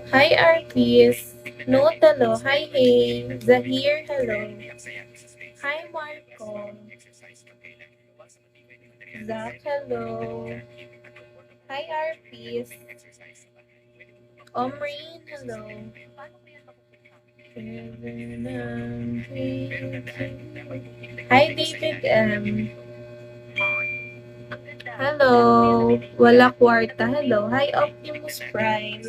Hi, Arpis. No, hello. Hi, hey. Zahir, hello. Hi, Marco. Zach, hello. Hi, Arpis. Omreen, hello. Hi, David M. Hello. Wala kwarta. Hello. Hi, Optimus Prime.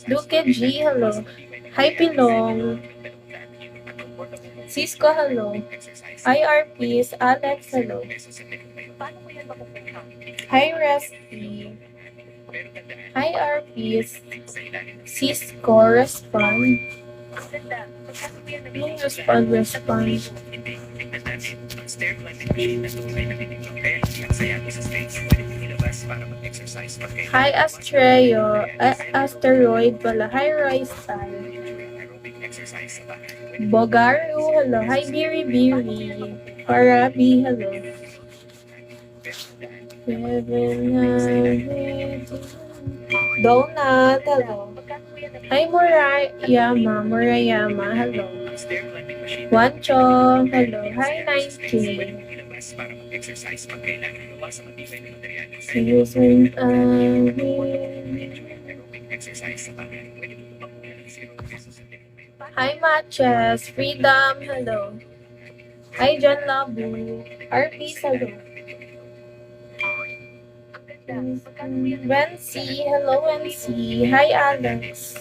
Duke G, hello. Hi, Pilong. Cisco, hello. Hi, RPs. Alex, hello. Hi, Rusty. Hi, RPs. Cisco, respond. Anong respond? Hi, Astreo. Asteroid pala. Hi, Roy Style. Bogaru, hello. Hi, Biri Biri. Parabi, hello. Donut, hello. Hi, Murayama, hello. Wancho, hello. Hi, 9K. Susan, Hi, Matches. Freedom, hello. Hi, John Labu. RP, hello. Wency, hello, Wency. Hi, Alex.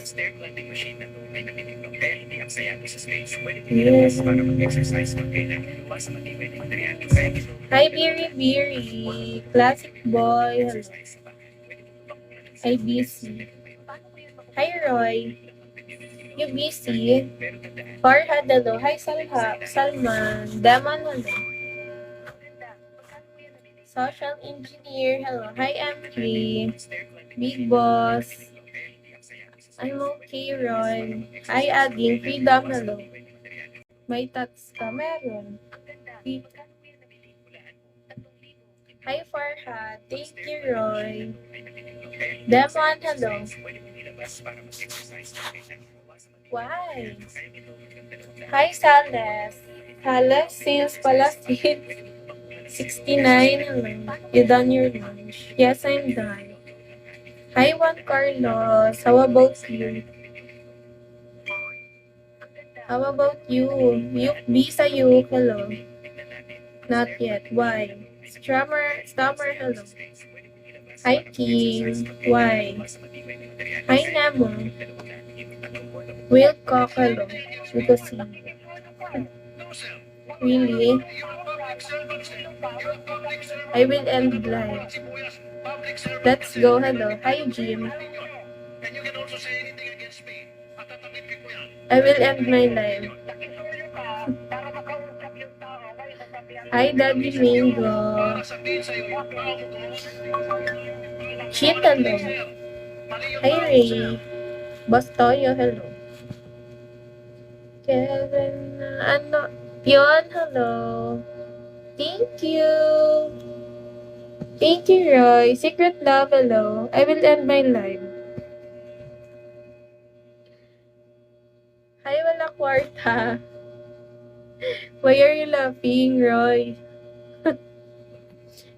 Yes. Hi, Biri Biri. Classic boy. Hello. Hi, BC. Hi, Roy. You busy? Farhad, hello. Hi, Salman. Daman, hello. Social engineer, hello. Hi, MK. Big boss. I'm okay, Roy. Hi, Ading. Freedom, hello. May tats ka? Meron. Hi, Farhad. Thank you, Roy. Demon, hello. Why? Hi, Sales. Sales, sales pala, sales. 69, hello. You done your lunch? Yes, I'm done. Hi, Juan Carlos. How about you? How about you? Visa you, hello. Not yet. Why? Stammer, hello. Hi, King. Why? Hi, Nemo. Will cock, hello. Because he... Really? I will end live. Let's go, hello. Hi, Jim. I will end my live. Hi, Daddy Mingo. Cheat, hello. Hi, Ray. Boss Toyo, hello. Kevin, ano? Yon, hello. Thank you. Thank you, Roy. Secret love, hello. I will end my live. Hi, wala kwarta. Why are you laughing, Roy?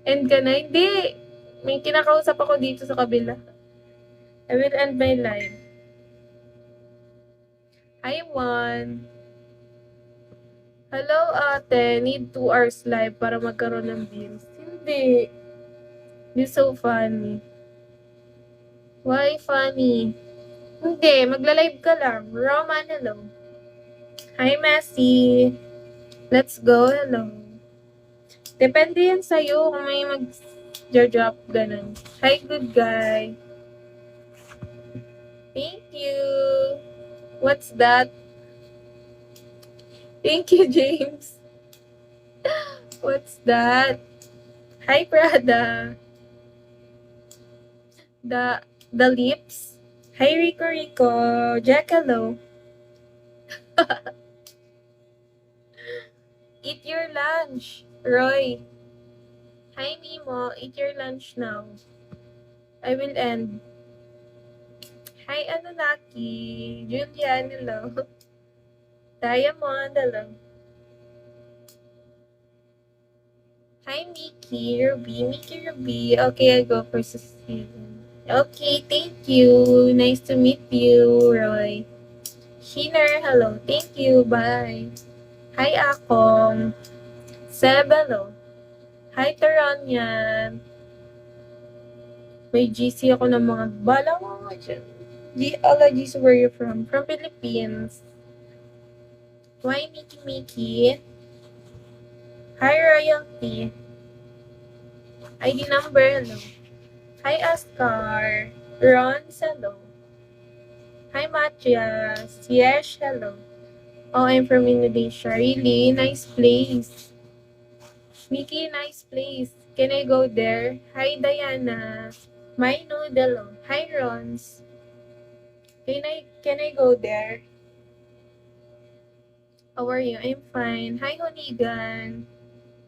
End ka na? Hindi. May kinakausap ako dito sa kabila. I will end my live. Hi, Juan. Hello, ate. Need 2 hours live para magkaroon ng views. Hindi. You're so funny. Why funny? Hindi. Magla-live ka lang. Roman, hello. Hi, Messi. Let's go, hello. Depende yan sa'yo kung may mag-drop ganun. Hi, good guy. Thank you. What's that? Thank you, James. What's that? Hi, Prada. The lips. Hi, Rico Rico. Jack, hello. Eat your lunch. Roy. Hi, Mimo. Eat your lunch now. I will end. Hi, Anunnaki. Julian, hello. Diamond, hello. Hi, Mickey, Ruby. Okay, I go for Susan. Okay, thank you. Nice to meet you, Roy. Shiner, hello. Thank you. Bye. Hi, Akong. Seb, hello. Hi, Taranyan. May GC ako ng mga bala mo dyan. Allergies, where you from? From Philippines. Why, Mickey? Hi, Royalty. ID number, hello. Hi, Oscar. Ron, hello. Hi, Matias. Yes, hello. Oh, I'm from Indonesia. Really? Nice place. Mickey, nice place. Can I go there? Hi, Diana. My noodle. Hi, Rons. Can I go there? How are you? I'm fine. Hi, Honigan.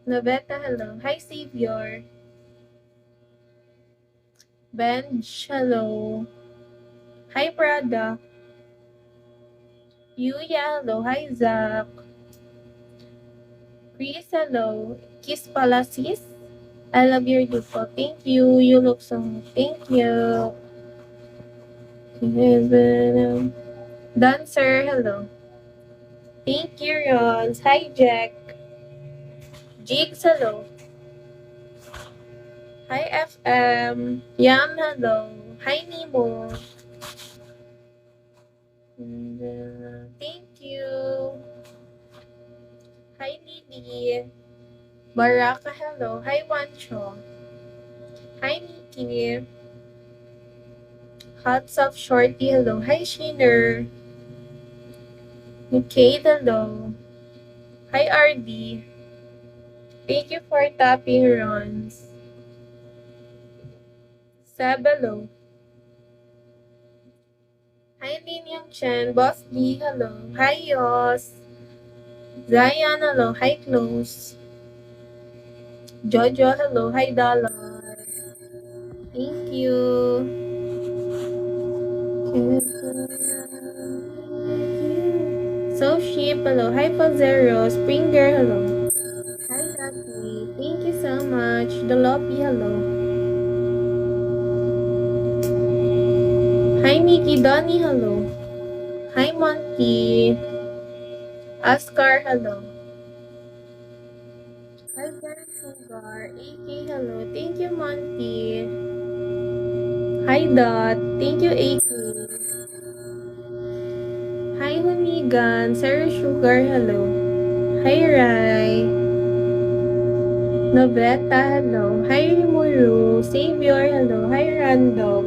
Naveta, hello. Hi, Savior. Benj, hello. Hi, Prada. Yuya, hello. Hi, Zach. Chris, hello. Kiss Palacis. I love your dupo. Thank you. You look so hot. Thank you. Dancer, hello. Thank you, Rons. Hi, Jack. Jigs, hello. Hi, FM. Yam, hello. Hi, Nemo. Thank you. Hi, Lily. Baraka, hello. Hi, Wancho. Hi, Nikki. Hot Soft Shorty, hello. Hi, Shiner. Kate, hello. Hi, RD. Thank you for tapping, Rons. Sab, hello. Hi, Lin Yang Chen. Boss D, hello. Hi, Yos. Zion, hello. Hi, Close. Jojo, hello. Hi, Dollar. Thank you. So Sheep, hello. Hi, Zero. Springer, hello. Hi, Lucky. Thank you so much. Dolopi, hello. Hi, Mickey. Donnie, hello. Hi, Monkey. Oscar, hello. Hi, Jan Sugar. AK, hello. Thank you, Monty. Hi, Dot. Thank you, AK. Hi, Hunigan. Sarah Sugar, hello. Hi, Rai. Nobeta, hello. Hi, Rimuru. Savior, hello. Hi, Random.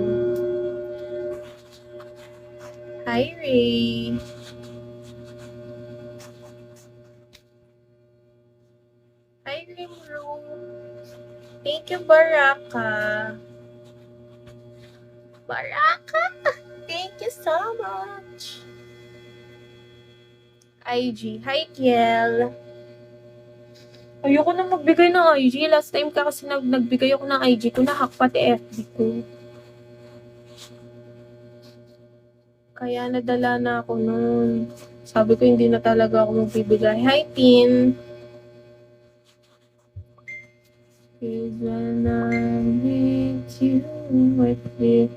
Hi, Ray. Hi, Rimuru. Thank you, Baraka. Baraka! Thank you so much. IG. Hi, Kiel. Ayoko na magbigay ng IG. Last time ka kasi nagbigay ako ng IG ko, nahack pati FB ko. Kaya nadala na ako nun. Sabi ko hindi na talaga ako magbibigay. Hi, Tin. Cause when I'm with you, I feel